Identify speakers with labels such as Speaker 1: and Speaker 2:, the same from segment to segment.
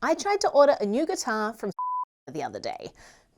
Speaker 1: I tried to order a new guitar from the other day,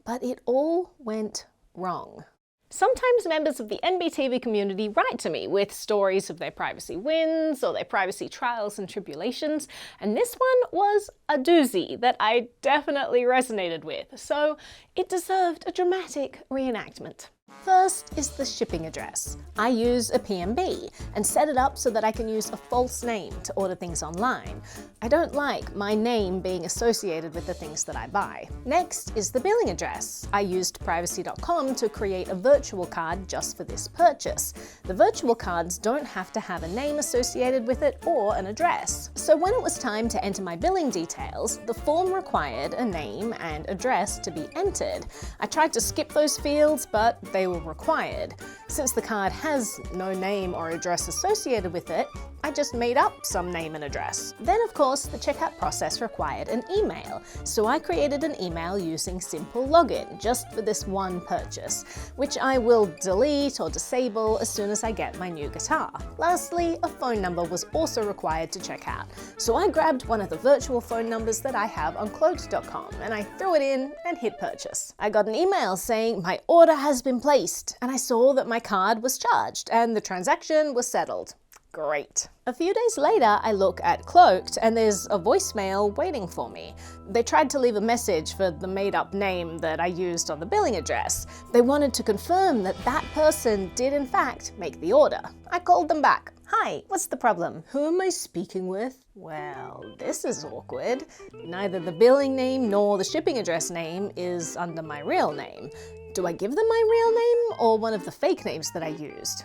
Speaker 1: but it all went wrong. Sometimes members of the NBTV community write to me with stories of their privacy wins or their privacy trials and tribulations, and this one was a doozy that I definitely resonated with, so it deserved a dramatic reenactment. First is the shipping address. I use a PMB and set it up so that I can use a false name to order things online. I don't like my name being associated with the things that I buy. Next is the billing address. I used privacy.com to create a virtual card just for this purchase. The virtual cards don't have to have a name associated with it or an address. So when it was time to enter my billing details, the form required a name and address to be entered. I tried to skip those fields, but they were required. Since the card has no name or address associated with it, I just made up some name and address. Then of course the checkout process required an email, so I created an email using simple login just for this one purchase, which I will delete or disable as soon as I get my new guitar. Lastly, a phone number was also required to check out, so I grabbed one of the virtual phone numbers that I have on cloaked.com and I threw it in and hit purchase. I got an email saying my order has been placed, and I saw that my card was charged and the transaction was settled. Great. A few days later, I look at Cloaked and there's a voicemail waiting for me. They tried to leave a message for the made-up name that I used on the billing address. They wanted to confirm that that person did in fact make the order. I called them back. Hi, what's the problem? Who am I speaking with? Well, this is awkward. Neither the billing name nor the shipping address name is under my real name. Do I give them my real name or one of the fake names that I used?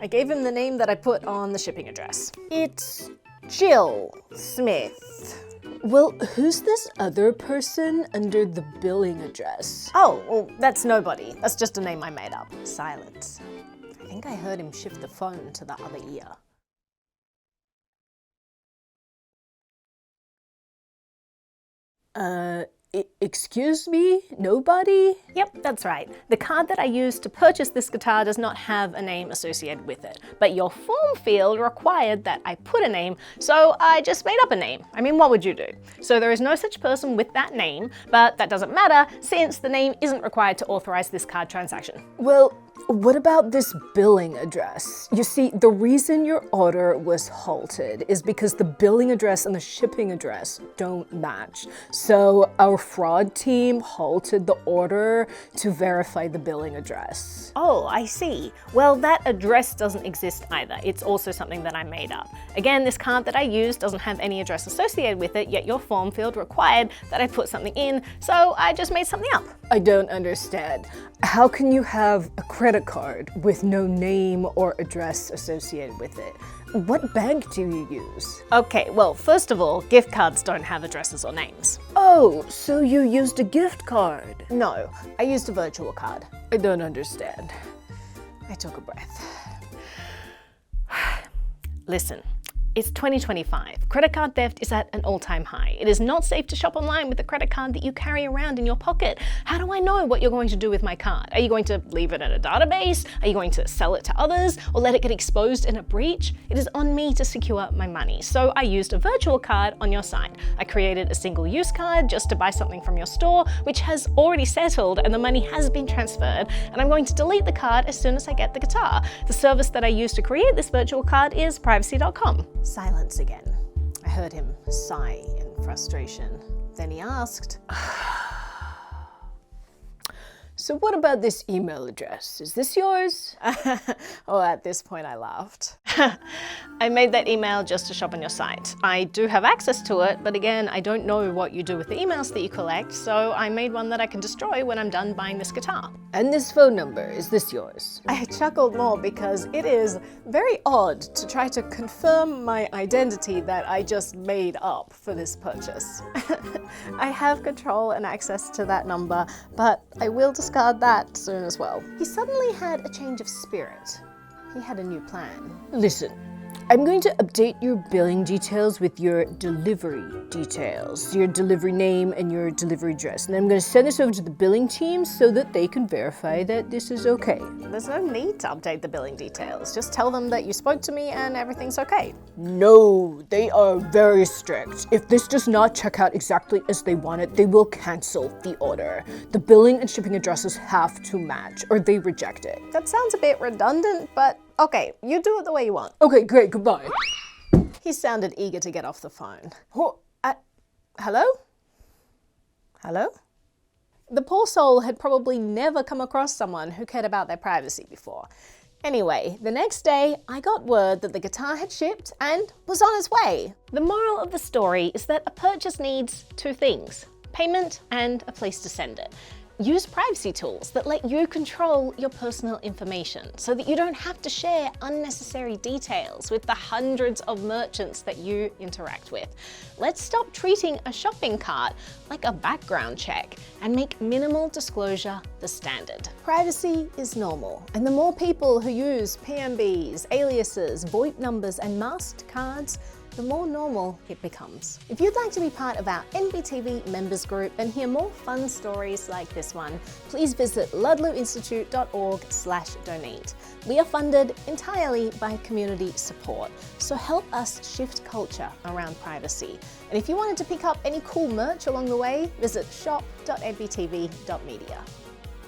Speaker 1: I gave him the name that I put on the shipping address. It's Jill Smith. Well, who's this other person under the billing address? Oh, well, that's nobody. That's just a name I made up. Silence. I think I heard him shift the phone to the other ear. Excuse me? Nobody? Yep, that's right. The card that I used to purchase this guitar does not have a name associated with it, but your form field required that I put a name, so I just made up a name. I mean, what would you do? So there is no such person with that name, but that doesn't matter since the name isn't required to authorize this card transaction. Well, what about this billing address? You see, the reason your order was halted is because the billing address and the shipping address don't match. So our fraud team halted the order to verify the billing address. Oh, I see. Well, that address doesn't exist either. It's also something that I made up. Again, this card that I used doesn't have any address associated with it, yet your form field required that I put something in, so I just made something up. I don't understand. How can you have a credit card with no name or address associated with it? What bank do you use? Okay, well, first of all, gift cards don't have addresses or names. Oh, so you used a gift card? No, I used a virtual card. I don't understand. I took a breath. Listen. It's 2025. Credit card theft is at an all-time high. It is not safe to shop online with a credit card that you carry around in your pocket. How do I know what you're going to do with my card? Are you going to leave it in a database? Are you going to sell it to others or let it get exposed in a breach? It is on me to secure my money. So I used a virtual card on your site. I created a single-use card just to buy something from your store, which has already settled and the money has been transferred. And I'm going to delete the card as soon as I get the guitar. The service that I used to create this virtual card is privacy.com. Silence again. I heard him sigh in frustration. Then he asked, so what about this email address? Is this yours? Oh, at this point I laughed. I made that email just to shop on your site. I do have access to it, but again, I don't know what you do with the emails that you collect, so I made one that I can destroy when I'm done buying this guitar. And this phone number, is this yours? I chuckled more because it is very odd to try to confirm my identity that I just made up for this purchase. I have control and access to that number, but I will discard that soon as well. He suddenly had a change of spirit. He had a new plan. Listen, I'm going to update your billing details with your delivery details, your delivery name and your delivery address. And I'm going to send this over to the billing team so that they can verify that this is okay. There's no need to update the billing details. Just tell them that you spoke to me and everything's okay. No, they are very strict. If this does not check out exactly as they want it, they will cancel the order. The billing and shipping addresses have to match or they reject it. That sounds a bit redundant, but okay, you do it the way you want. Okay, great, goodbye. He sounded eager to get off the phone. Hello? Hello? The poor soul had probably never come across someone who cared about their privacy before. Anyway, the next day, I got word that the guitar had shipped and was on its way. The moral of the story is that a purchase needs two things: payment and a place to send it. Use privacy tools that let you control your personal information so that you don't have to share unnecessary details with the hundreds of merchants that you interact with. Let's stop treating a shopping cart like a background check and make minimal disclosure the standard. Privacy is normal, and the more people who use PMBs, aliases, VOIP numbers, and masked cards, the more normal it becomes. If you'd like to be part of our NBTV members group and hear more fun stories like this one, please visit ludlowinstitute.org/donate. We are funded entirely by community support, so help us shift culture around privacy. And if you wanted to pick up any cool merch along the way, visit shop.nbtv.media.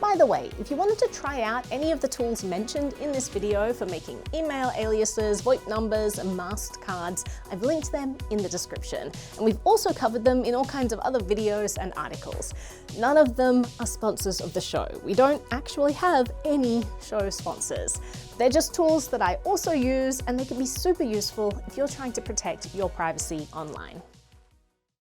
Speaker 1: By the way, if you wanted to try out any of the tools mentioned in this video for making email aliases, VoIP numbers, and masked cards, I've linked them in the description. And we've also covered them in all kinds of other videos and articles. None of them are sponsors of the show. We don't actually have any show sponsors. They're just tools that I also use, and they can be super useful if you're trying to protect your privacy online.